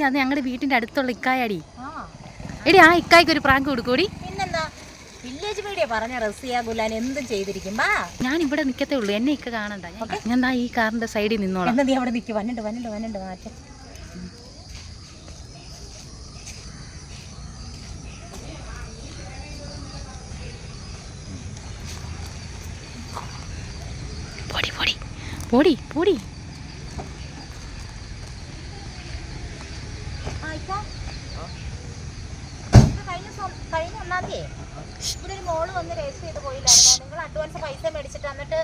അത് ഞങ്ങളുടെ വീട്ടിന്റെ അടുത്തുള്ള ഇക്കായാടി. എടി ആ ഇക്കായ്ക്ക് ഒരു പ്രാങ്ക് കൊടുക്കൂടി. പിന്നെന്താ വില്ലേജ് മീഡിയ പറഞ്ഞ റസിയ ഗുലാൻ എന്തും ചെയ്തിരിക്കും. ഞാൻ ഇവിടെ നിക്കത്തേ ഉള്ളൂ, എന്നെ ഇക്ക കാണണ്ട. ഞാൻ ഈ കാറിന്റെ സൈഡിൽ നിന്നോളാം. നീ അവിടെ നിൽക്കും. വന്നിട്ട് മാറ്റം. പൊടി കഴിഞ്ഞ 1-ാം തീയതി ഇവിടെ ഒരു മോള് വന്ന് രജിസ്റ്റർ ചെയ്ത് പോയില്ലായിരുന്നോ? നിങ്ങൾ അഡ്വാൻസ് പൈസ മേടിച്ചിട്ട് എന്നിട്ട്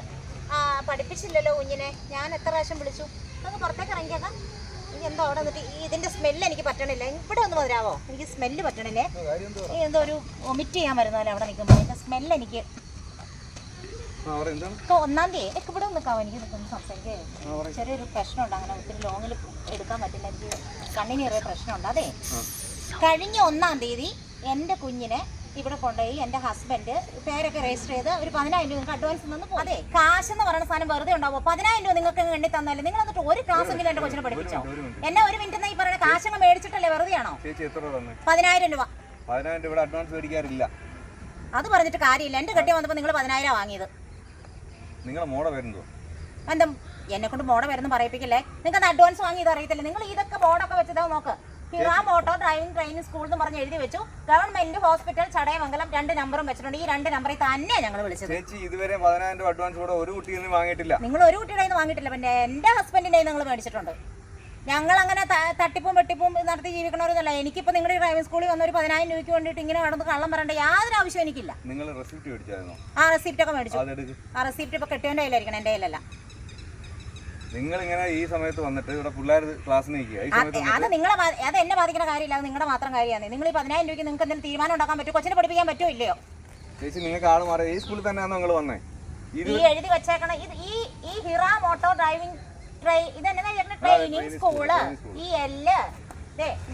പഠിപ്പിച്ചില്ലല്ലോ കുഞ്ഞിനെ. ഞാൻ എത്ര പ്രാവശ്യം വിളിച്ചു. നമുക്ക് പുറത്തേക്ക് ഇറങ്ങിയേക്കാം. എനിക്ക് എന്തോ അവിടെ വന്നിട്ട് ഇതിന്റെ സ്മെല്ല് എനിക്ക് പറ്റണില്ല. ഇവിടെ ഒന്ന് വരാവോ? എനിക്ക് സ്മെല്ല് പറ്റണില്ലേ. എന്തോ ഒരു വൊമിറ്റ് ചെയ്യാൻ വരുന്നതല്ലേ അവിടെ നിൽക്കുമ്പോൾ. അതിന്റെ സ്മെല്ല് എനിക്ക് 1-ാം തീയതി ഇവിടെ നിൽക്കാവോ? എനിക്ക് സംസാരിക്കേ ചെറിയൊരു പ്രശ്നമുണ്ട്. അങ്ങനെ ഒത്തിരി ലോങ്ങിൽ എടുക്കാൻ പറ്റില്ല. എനിക്ക് കണ്ണിന് ചെറിയ പ്രശ്നമുണ്ട്. അതെ, കഴിഞ്ഞ 1-ാം തീയതി എൻ്റെ കുഞ്ഞിനെ ഇവിടെ കൊണ്ടുപോയി എൻ്റെ ഹസ്ബൻഡ് പേരൊക്കെ രജിസ്റ്റർ ചെയ്ത് ഒരു 10,000 രൂപ നിങ്ങൾക്ക് അഡ്വാൻസ് തന്നു. അതെ, കാശെന്ന് പറയുന്ന സാധനം വെറുതെ ഉണ്ടാവുമോ? 10,000 രൂപ നിങ്ങൾക്ക് എണ്ണി തന്നാലും നിങ്ങൾ എന്നിട്ട് ഒരു ക്ലാസ്സെങ്കിലും എൻ്റെ കൊച്ചിനെ പഠിപ്പിച്ചോ? എന്നെ ഒരു മിനിറ്റ് ഈ പറയുന്ന കാശങ്ങ് മേടിച്ചിട്ടല്ലേ വെറുതെ ആണോ? 10,000 രൂപ. 10,000 രൂപ അഡ്വാൻസ് മേടിക്കാറില്ല. അത് പറഞ്ഞിട്ട് കാര്യമില്ല. എൻ്റെ കെട്ടി വന്നപ്പോൾ നിങ്ങൾ 10,000 വാങ്ങിയത്. നിങ്ങളെ മോടെ വരുന്നോ? എന്താ എന്നെ കൊണ്ട് മോടെ വരുന്ന പറയിപ്പിക്കല്ലേ? നിങ്ങൾക്ക് അഡ്വാൻസ് വാങ്ങിയത് അറിയത്തില്ല. നിങ്ങൾ ഇതൊക്കെ ബോർഡൊക്കെ വെച്ചതാ നോക്ക്. Hira motor driving training school എന്ന് പറഞ്ഞ് എഴുതി വെച്ചു. ഗവൺമെന്റ് ഹോസ്പിറ്റൽ ചടയമംഗലം 2 നമ്പറും വെച്ചിട്ടുണ്ട്. ഈ 2 നമ്പറിൽ തന്നെയാണ് ഞങ്ങൾ വിളിച്ചത്. ചേച്ചി ഇതുവരെ 10,000 രൂപ അഡ്വാൻസ് കൂടെ ഒരു കുട്ടിയിൽ നിന്ന് വാങ്ങിയിട്ടില്ല. നിങ്ങൾ ഒരു കുട്ടിയുടെ നിന്ന് വാങ്ങിയിട്ടില്ല. പിന്നെ എൻ്റെ ഹസ്ബൻഡിൻ്റെ നിങ്ങൾ മേടിച്ചിട്ടുണ്ട്. ഞങ്ങൾ അങ്ങനെ തട്ടിപ്പും വെട്ടിപ്പും നടത്തി ജീവിക്കണവരൊന്നുമല്ല. എനിക്കിപ്പോൾ നിങ്ങളുടെ ഡ്രൈവിംഗ് സ്കൂളിൽ വന്ന ഒരു 10,000 രൂപയ്ക്ക് വേണ്ടിയിട്ട് ഇങ്ങനെ കടന്ന് കള്ളം പറയേണ്ട യാതൊരു ആവശ്യം എനിക്കില്ല. നിങ്ങൾ റെസിപ്റ്റ് മേടിച്ചായിരുന്നോ? ആ റെസിപ്റ്റ് ഒക്കെ മേടിച്ചു. ആ റെസിപ്റ്റ് ഇപ്പോൾ കെട്ടിയവൻ്റെ കയ്യിലായിരിക്കണം, എൻ്റെ കയ്യിലല്ല. നിങ്ങൾ ഇങ്ങനെ ഈ സമയത്ത് വന്നിട്ട് ഇവിടെ പിള്ളേർ ക്ലാസ്സിന് അത് നിങ്ങളെ അത് എന്നെ ബാധിക്കുന്ന കാര്യമില്ല. അത് നിങ്ങളുടെ മാത്രം കാര്യമാണ്. നിങ്ങൾ ഈ 10,000 രൂപയ്ക്ക് നിങ്ങൾക്ക് എന്തെങ്കിലും തീരുമാനം ഉണ്ടാക്കാൻ പറ്റുമോ? കൊച്ചിനെ പഠിപ്പിക്കാൻ പറ്റുമോ ഇല്ലയോ? ചേച്ചി നിങ്ങൾക്ക് ആൾ മാറി ഈ സ്കൂളിൽ തന്നെയാണോ നിങ്ങൾ വന്നേ? ഈ എഴുതി വെച്ചേക്കണം. ഈ Hira motor driving training school ഈ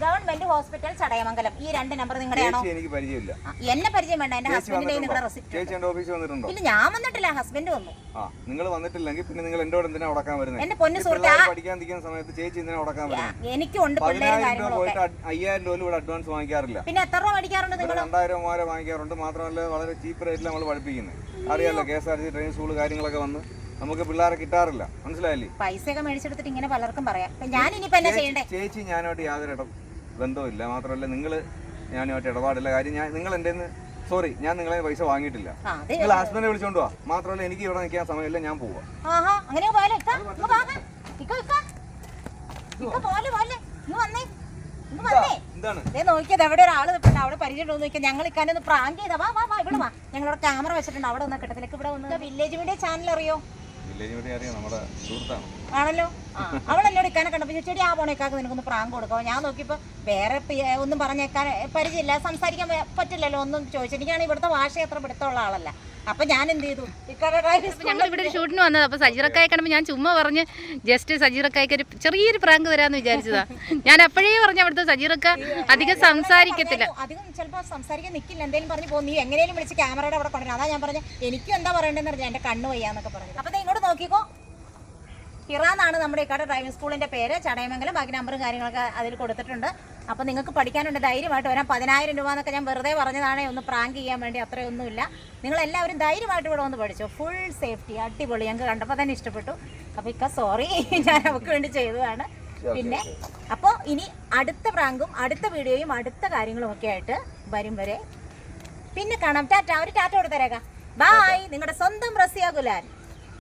ഗവൺമെന്റ് ഹോസ്പിറ്റൽ ചടയമംഗലം ഈ 2 നമ്പർ നിങ്ങളുടെയാണോ? എനിക്ക് പരിചയമില്ല. എന്നെ പരിചയം വേണ്ട. എന്റെ ഹസ്ബൻഡിന്റെ നിങ്ങളുടെ റെസിപ്റ്റ്. ഇല്ല, ഞാൻ വന്നിട്ടില്ല, ഹസ്ബൻഡ് വന്നു. നിങ്ങൾ വന്നിട്ടില്ലെങ്കിൽ പിന്നെ നിങ്ങൾ എന്നോട് എന്തിനാ ഉടക്കാൻ വരുന്നത്? എന്റെ പൊന്നു സുഹൃത്തേ, പഠിക്കാൻ നിൽക്കുന്ന സമയത്ത് ചേച്ചി എന്തിനാ ഉടക്കാൻ വരുന്നത്? എനിക്കുണ്ട് പിള്ളേരും കാര്യങ്ങളൊക്കെ. 5,000 രൂപ ഇവിടെ അഡ്വാൻസ് വാങ്ങിക്കാറില്ല. പിന്നെ എത്ര രൂപ മേടിക്കാറുണ്ട് നിങ്ങൾ? 2,000 രൂപ വാങ്ങിക്കാറുണ്ട്. മാത്രമല്ല വളരെ ചീപ്പ് റേറ്റിൽ നമ്മൾ പഠിപ്പിക്കുന്നത്. അറിയാലോ, KSRTC ട്രെയിൻ സ്കൂൾ കാര്യങ്ങളൊക്കെ വന്ന് നമുക്ക് പിള്ളേരെ കിട്ടാറില്ല. മനസ്സിലായില്ലേ? പൈസയൊക്കെ മേടിച്ചെടുത്തിട്ട് ഇങ്ങനെ പലർക്കും പറയാം. ഞാൻ ഇനിയിപ്പോ എന്നാ ചെയ്യണ്ടേ? ചേച്ചി ഞാനുമായിട്ട് യാതൊരു ബന്ധവുമില്ല. മാത്രമല്ല ഞാനുമായിട്ട് ഇടപാടില്ല. കാര്യം നിങ്ങൾ എൻ്റെ സോറി, ഞാൻ നിങ്ങളെ പൈസ വാങ്ങിയിട്ടില്ല. നിങ്ങൾ ഹസ്ബൻഡിനെ വിളിച്ചോണ്ട് പോവാ. മാത്രമല്ല എനിക്ക് ഇവിടെ നിൽക്കാൻ സമയമില്ല, ഞാൻ പോവാ. നോക്കിയത് എവിടെ ഒരാള് നിൽപ്പുണ്ട്. അവിടെ പരിചയം നോക്കിയാൽ ഞങ്ങൾ ഇക്കാനൊന്ന് പ്രാങ്ക് ചെയ്താ. വാ ഇവിടെ വാ. ഞങ്ങളവിടെ ക്യാമറ വെച്ചിട്ടുണ്ട്. അവിടെ വന്ന കിട്ടത്തിലേക്ക് ഇവിടെ വന്ന് വില്ലേജ് മീഡിയ ചാനൽ അറിയോ? ആണല്ലോ. അവളെന്നോട് ഇക്കാനെ കണ്ടപ്പോ ചേച്ചി ആ പോണേക്കാക്ക് നിനക്കൊന്ന് പ്രാങ്ക് കൊടുക്കാമോ? ഞാൻ നോക്കിയപ്പോ വേറെ ഒന്നും പറഞ്ഞേക്കാൻ പരിചയമില്ല, സംസാരിക്കാൻ പറ്റില്ലല്ലോ, ഒന്നും ചോദിച്ചു. എനിക്കാണ് ഇവിടുത്തെ ഭാഷ അത്ര പിടുത്തമുള്ള ആളല്ല. അപ്പൊ ഞാൻ എന്ത് ചെയ്തു, ഞങ്ങൾ ഇവിടെ ഒരു ഷൂട്ടിന് വന്നത്. അപ്പൊ സജീറക്കായ കാണുമ്പോൾ ഞാൻ ചുമ്മാ പറഞ്ഞ് ജസ്റ്റ് സജീറക്കായ്ക്ക് ഒരു ചെറിയൊരു പ്രാങ്ക് തരാന്ന് വിചാരിച്ചതാ. ഞാൻ അപ്പോഴേ പറഞ്ഞ അവിടുത്തെ സജീറക്ക അധികം സംസാരിക്കത്തില്ല. അധികം ചിലപ്പോൾ സംസാരിക്കാൻ നിൽക്കില്ല. എന്തെങ്കിലും പറഞ്ഞു പോകും, നീ എങ്ങനെയും വിളിച്ച് ക്യാമറയുടെ അവിടെ കൊണ്ടുവരണം. അതാ ഞാൻ പറഞ്ഞു എനിക്കും എന്താ പറയണ്ടെന്ന് പറഞ്ഞാൽ എന്റെ കണ്ണ് വയ്യാന്നൊക്കെ പറഞ്ഞു. അപ്പൊ ഇങ്ങോട്ട് നോക്കിക്കോ, ഹിറ എന്നാണ് നമ്മുടെ ഇക്കാടെ ഡ്രൈവിംഗ് സ്കൂളിന്റെ പേര്. ചടയമംഗലം ബാക്കി നമ്പറും കാര്യങ്ങളൊക്കെ അതിൽ കൊടുത്തിട്ടുണ്ട്. അപ്പോൾ നിങ്ങൾക്ക് പഠിക്കാനുണ്ട്, ധൈര്യമായിട്ട് വരാം. 10,000 രൂപ എന്നൊക്കെ ഞാൻ വെറുതെ പറഞ്ഞതാണ്, ഒന്ന് പ്രാങ്ക് ചെയ്യാൻ വേണ്ടി, അത്രയൊന്നുമില്ല. നിങ്ങളെല്ലാവരും ധൈര്യമായിട്ട് ഇവിടെ വന്ന് പഠിച്ചു. ഫുൾ സേഫ്റ്റി, അടിപൊളി. ഞങ്ങൾക്ക് കണ്ടപ്പോൾ തന്നെ ഇഷ്ടപ്പെട്ടു. അപ്പോൾ ഇക്ക സോറി, ഞാൻ അവർക്ക് വേണ്ടി ചെയ്തതാണ്. പിന്നെ അപ്പോൾ ഇനി അടുത്ത പ്രാങ്കും അടുത്ത വീഡിയോയും അടുത്ത കാര്യങ്ങളും ഒക്കെ ആയിട്ട് വരും വരെ പിന്നെ കാണാം. ടാറ്റ. ഒരു ടാറ്റ കൊടുത്തരേക്കാം. ബായ്. നിങ്ങളുടെ സ്വന്തം റസിയ ഗുലാൻ.